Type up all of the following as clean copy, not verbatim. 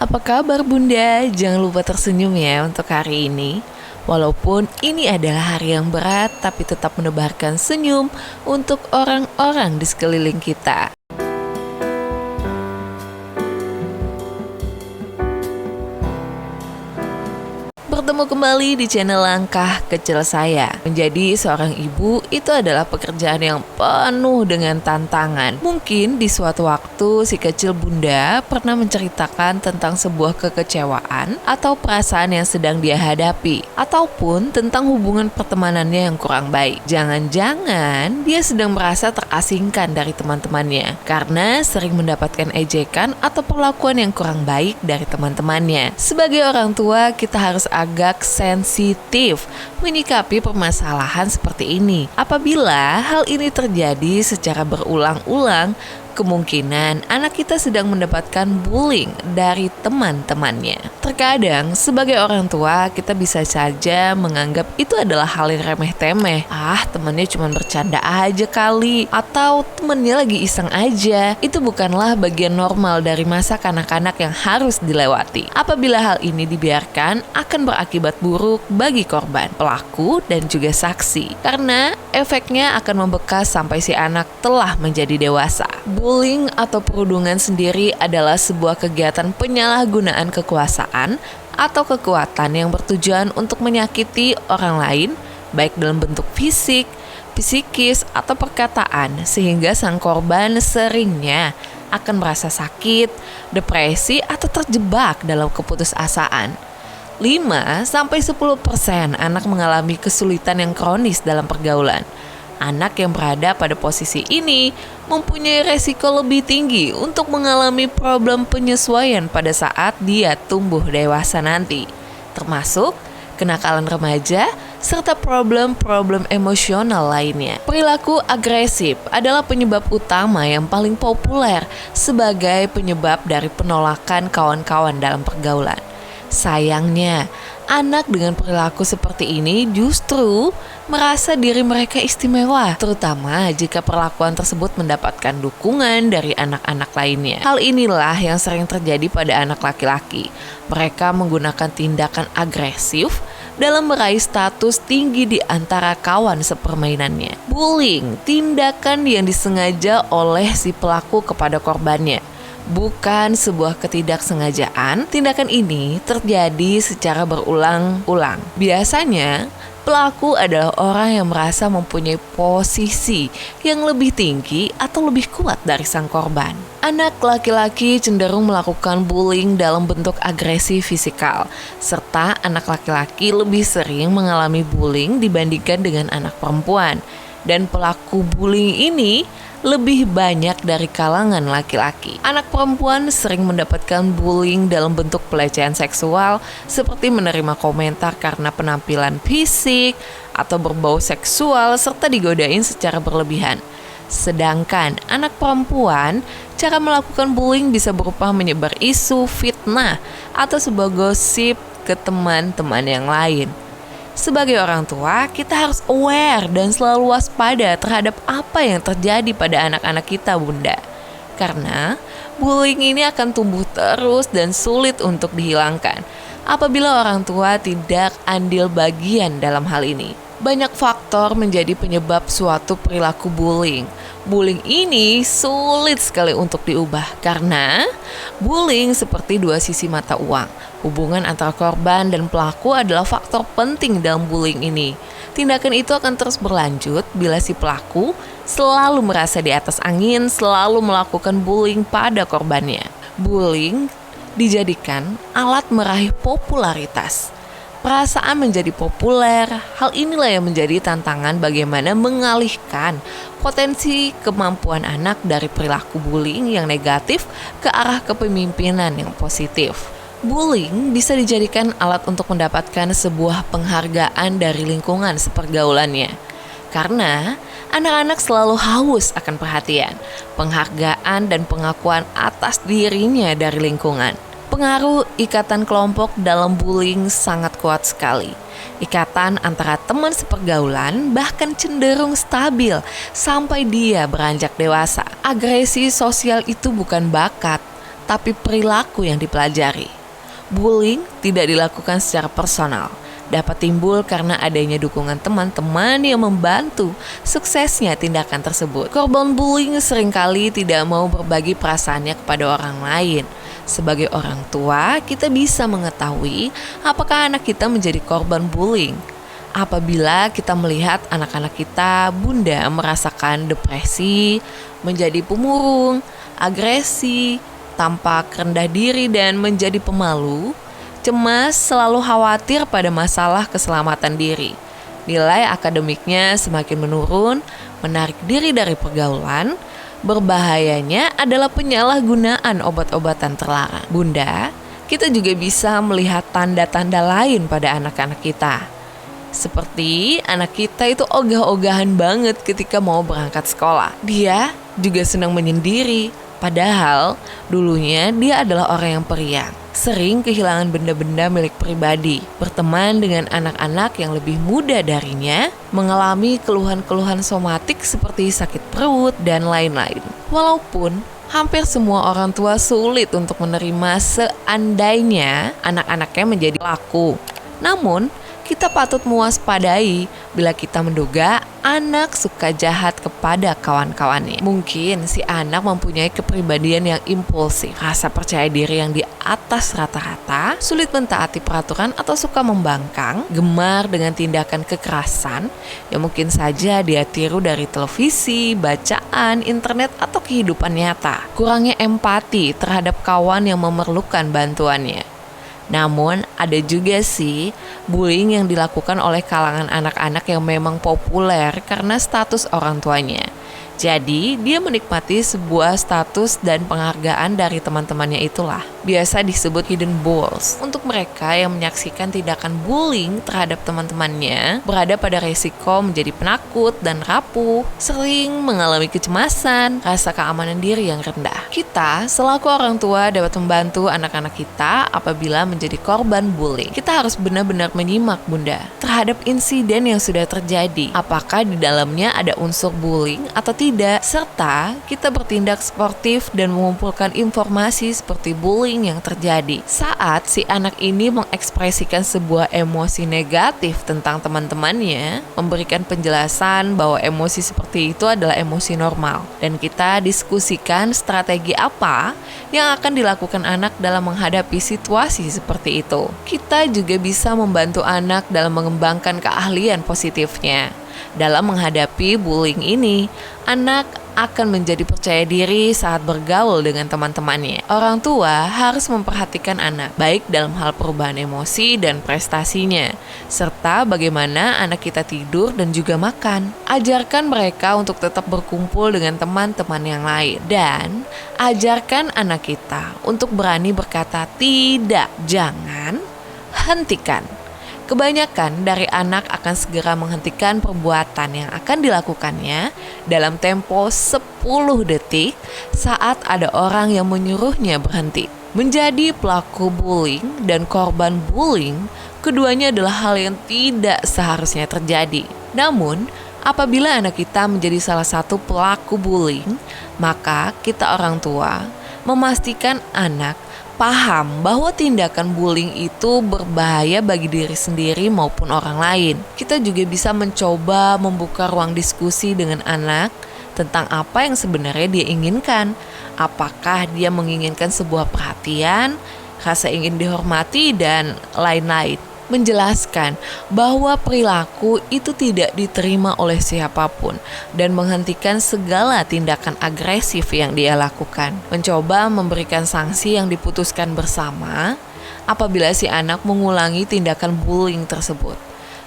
Apa kabar Bunda? Jangan lupa tersenyum ya untuk hari ini. Walaupun ini adalah hari yang berat, tapi tetap menebarkan senyum untuk orang-orang di sekeliling kita. Bertemu kembali di channel Langkah Kecil saya. Menjadi seorang ibu itu adalah pekerjaan yang penuh dengan tantangan. Mungkin di suatu waktu si kecil Bunda pernah menceritakan tentang sebuah kekecewaan atau perasaan yang sedang dia hadapi, ataupun tentang hubungan pertemanannya yang kurang baik. Jangan-jangan dia sedang merasa terasingkan dari teman-temannya karena sering mendapatkan ejekan atau perlakuan yang kurang baik dari teman-temannya. Sebagai orang tua, kita harus agak sensitif menyikapi permasalahan seperti ini. Apabila hal ini terjadi secara berulang-ulang, kemungkinan anak kita sedang mendapatkan bullying dari teman-temannya. Terkadang sebagai orang tua kita bisa saja menganggap itu adalah hal yang remeh-temeh. Temannya cuma bercanda aja kali, atau temannya lagi iseng aja. Itu bukanlah bagian normal dari masa kanak-kanak yang harus dilewati. Apabila hal ini dibiarkan, akan berakibat buruk bagi korban, pelaku, dan juga saksi. Karena efeknya akan membekas sampai si anak telah menjadi dewasa. Bullying atau perundungan sendiri adalah sebuah kegiatan penyalahgunaan kekuasaan atau kekuatan yang bertujuan untuk menyakiti orang lain, baik dalam bentuk fisik, psikis, atau perkataan, sehingga sang korban seringnya akan merasa sakit, depresi, atau terjebak dalam keputusasaan. 5-10% anak mengalami kesulitan yang kronis dalam pergaulan. Anak yang berada pada posisi ini mempunyai resiko lebih tinggi untuk mengalami problem penyesuaian pada saat dia tumbuh dewasa nanti, termasuk kenakalan remaja serta problem-problem emosional lainnya. Perilaku agresif adalah penyebab utama yang paling populer sebagai penyebab dari penolakan kawan-kawan dalam pergaulan. Sayangnya, anak dengan perilaku seperti ini justru merasa diri mereka istimewa, terutama jika perlakuan tersebut mendapatkan dukungan dari anak-anak lainnya. Hal inilah yang sering terjadi pada anak laki-laki. Mereka menggunakan tindakan agresif dalam meraih status tinggi di antara kawan sepermainannya. Bullying, tindakan yang disengaja oleh si pelaku kepada korbannya, bukan sebuah ketidaksengajaan. Tindakan ini terjadi secara berulang-ulang. Biasanya, pelaku adalah orang yang merasa mempunyai posisi yang lebih tinggi atau lebih kuat dari sang korban. Anak laki-laki cenderung melakukan bullying dalam bentuk agresi fisikal, serta anak laki-laki lebih sering mengalami bullying dibandingkan dengan anak perempuan. Dan pelaku bullying ini lebih banyak dari kalangan laki-laki. Anak perempuan sering mendapatkan bullying dalam bentuk pelecehan seksual, seperti menerima komentar karena penampilan fisik atau berbau seksual, serta digodain secara berlebihan. Sedangkan anak perempuan, cara melakukan bullying bisa berupa menyebar isu, fitnah, atau sebuah gosip ke teman-teman yang lain. Sebagai orang tua, kita harus aware dan selalu waspada terhadap apa yang terjadi pada anak-anak kita, Bunda. Karena bullying ini akan tumbuh terus dan sulit untuk dihilangkan apabila orang tua tidak andil bagian dalam hal ini. Banyak faktor menjadi penyebab suatu perilaku bullying. Bullying ini sulit sekali untuk diubah karena bullying seperti dua sisi mata uang. Hubungan antara korban dan pelaku adalah faktor penting dalam bullying ini. Tindakan itu akan terus berlanjut bila si pelaku selalu merasa di atas angin, selalu melakukan bullying pada korbannya. Bullying dijadikan alat meraih popularitas. Perasaan menjadi populer, hal inilah yang menjadi tantangan bagaimana mengalihkan potensi kemampuan anak dari perilaku bullying yang negatif ke arah kepemimpinan yang positif. Bullying bisa dijadikan alat untuk mendapatkan sebuah penghargaan dari lingkungan sepergaulannya. Karena anak-anak selalu haus akan perhatian, penghargaan, dan pengakuan atas dirinya dari lingkungan. Pengaruh ikatan kelompok dalam bullying sangat kuat sekali. Ikatan antara teman sepergaulan bahkan cenderung stabil sampai dia beranjak dewasa. Agresi sosial itu bukan bakat, tapi perilaku yang dipelajari. Bullying tidak dilakukan secara personal, dapat timbul karena adanya dukungan teman-teman yang membantu suksesnya tindakan tersebut. Korban bullying seringkali tidak mau berbagi perasaannya kepada orang lain. Sebagai orang tua, kita bisa mengetahui apakah anak kita menjadi korban bullying. Apabila kita melihat anak-anak kita, bunda, merasakan depresi, menjadi pemurung, agresi, tampak rendah diri dan menjadi pemalu, cemas, selalu khawatir pada masalah keselamatan diri. Nilai akademiknya semakin menurun, menarik diri dari pergaulan, berbahayanya adalah penyalahgunaan obat-obatan terlarang. Bunda, kita juga bisa melihat tanda-tanda lain pada anak-anak kita. Seperti anak kita itu ogah-ogahan banget ketika mau berangkat sekolah. Dia juga senang menyendiri. Padahal dulunya dia adalah orang yang periang, sering kehilangan benda-benda milik pribadi, berteman dengan anak-anak yang lebih muda darinya, mengalami keluhan-keluhan somatik seperti sakit perut dan lain-lain. Walaupun hampir semua orang tua sulit untuk menerima seandainya anak-anaknya menjadi pelaku. Namun, kita patut mewaspadai bila kita menduga anak suka jahat kepada kawan-kawannya. Mungkin si anak mempunyai kepribadian yang impulsif, rasa percaya diri yang di atas rata-rata, sulit mentaati peraturan atau suka membangkang, gemar dengan tindakan kekerasan yang mungkin saja dia tiru dari televisi, bacaan, internet, atau kehidupan nyata. Kurangnya empati terhadap kawan yang memerlukan bantuannya. Namun ada juga sih bullying yang dilakukan oleh kalangan anak-anak yang memang populer karena status orang tuanya. Jadi dia menikmati sebuah status dan penghargaan dari teman-temannya itulah. Biasa disebut hidden bullies. Untuk mereka yang menyaksikan tindakan bullying terhadap teman-temannya, berada pada resiko menjadi penakut dan rapuh, sering mengalami kecemasan, rasa keamanan diri yang rendah. Kita selaku orang tua dapat membantu anak-anak kita apabila menjadi korban bullying. Kita harus benar-benar menyimak, Bunda, terhadap insiden yang sudah terjadi. Apakah di dalamnya ada unsur bullying atau tidak, serta kita bertindak sportif dan mengumpulkan informasi seperti bullying yang terjadi. Saat si anak ini mengekspresikan sebuah emosi negatif tentang teman-temannya, memberikan penjelasan bahwa emosi seperti itu adalah emosi normal, dan kita diskusikan strategi apa yang akan dilakukan anak dalam menghadapi situasi seperti itu. Kita juga bisa membantu anak dalam mengembangkan keahlian positifnya. Dalam menghadapi bullying ini, anak akan menjadi percaya diri saat bergaul dengan teman-temannya. Orang tua harus memperhatikan anak, baik dalam hal perubahan emosi dan prestasinya, serta bagaimana anak kita tidur dan juga makan. Ajarkan mereka untuk tetap berkumpul dengan teman-teman yang lain. Dan ajarkan anak kita untuk berani berkata tidak, jangan, hentikan. Kebanyakan dari anak akan segera menghentikan perbuatan yang akan dilakukannya dalam tempo 10 detik saat ada orang yang menyuruhnya berhenti. Menjadi pelaku bullying dan korban bullying, keduanya adalah hal yang tidak seharusnya terjadi. Namun, apabila anak kita menjadi salah satu pelaku bullying, maka kita orang tua memastikan anak paham bahwa tindakan bullying itu berbahaya bagi diri sendiri maupun orang lain. Kita juga bisa mencoba membuka ruang diskusi dengan anak tentang apa yang sebenarnya dia inginkan. Apakah dia menginginkan sebuah perhatian, rasa ingin dihormati, dan lain-lain. Menjelaskan bahwa perilaku itu tidak diterima oleh siapapun dan menghentikan segala tindakan agresif yang dia lakukan. Mencoba memberikan sanksi yang diputuskan bersama apabila si anak mengulangi tindakan bullying tersebut,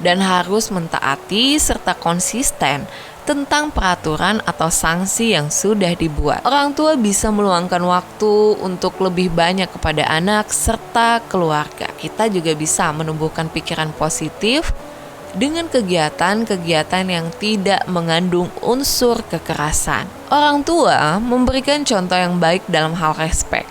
dan harus mentaati serta konsisten tentang peraturan atau sanksi yang sudah dibuat. Orang tua bisa meluangkan waktu untuk lebih banyak kepada anak serta keluarga. Kita juga bisa menumbuhkan pikiran positif dengan kegiatan-kegiatan yang tidak mengandung unsur kekerasan. Orang tua memberikan contoh yang baik dalam hal respek,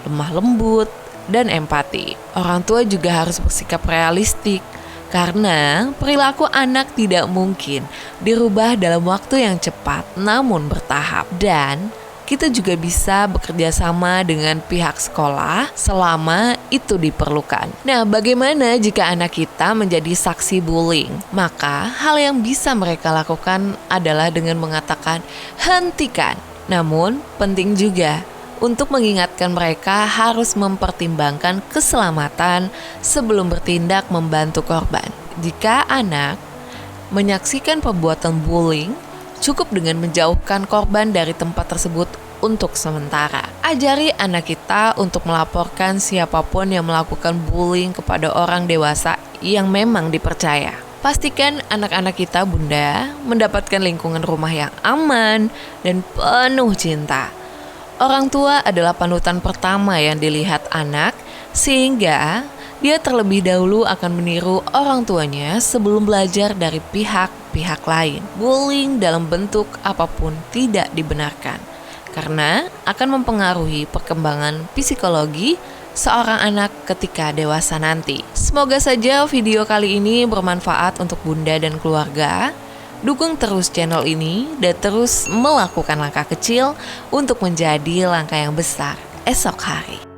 lemah lembut, dan empati. Orang tua juga harus bersikap realistik, karena perilaku anak tidak mungkin dirubah dalam waktu yang cepat namun bertahap. Dan kita juga bisa bekerja sama dengan pihak sekolah selama itu diperlukan. Nah, bagaimana jika anak kita menjadi saksi bullying? Maka hal yang bisa mereka lakukan adalah dengan mengatakan hentikan. Namun penting juga untuk mengingatkan mereka harus mempertimbangkan keselamatan sebelum bertindak membantu korban. Jika anak menyaksikan perbuatan bullying, cukup dengan menjauhkan korban dari tempat tersebut untuk sementara. Ajari anak kita untuk melaporkan siapapun yang melakukan bullying kepada orang dewasa yang memang dipercaya. Pastikan anak-anak kita, Bunda, mendapatkan lingkungan rumah yang aman dan penuh cinta. Orang tua adalah panutan pertama yang dilihat anak, sehingga dia terlebih dahulu akan meniru orang tuanya sebelum belajar dari pihak-pihak lain. Bullying dalam bentuk apapun tidak dibenarkan, karena akan mempengaruhi perkembangan psikologi seorang anak ketika dewasa nanti. Semoga saja video kali ini bermanfaat untuk Bunda dan keluarga. Dukung terus channel ini dan terus melakukan langkah kecil untuk menjadi langkah yang besar esok hari.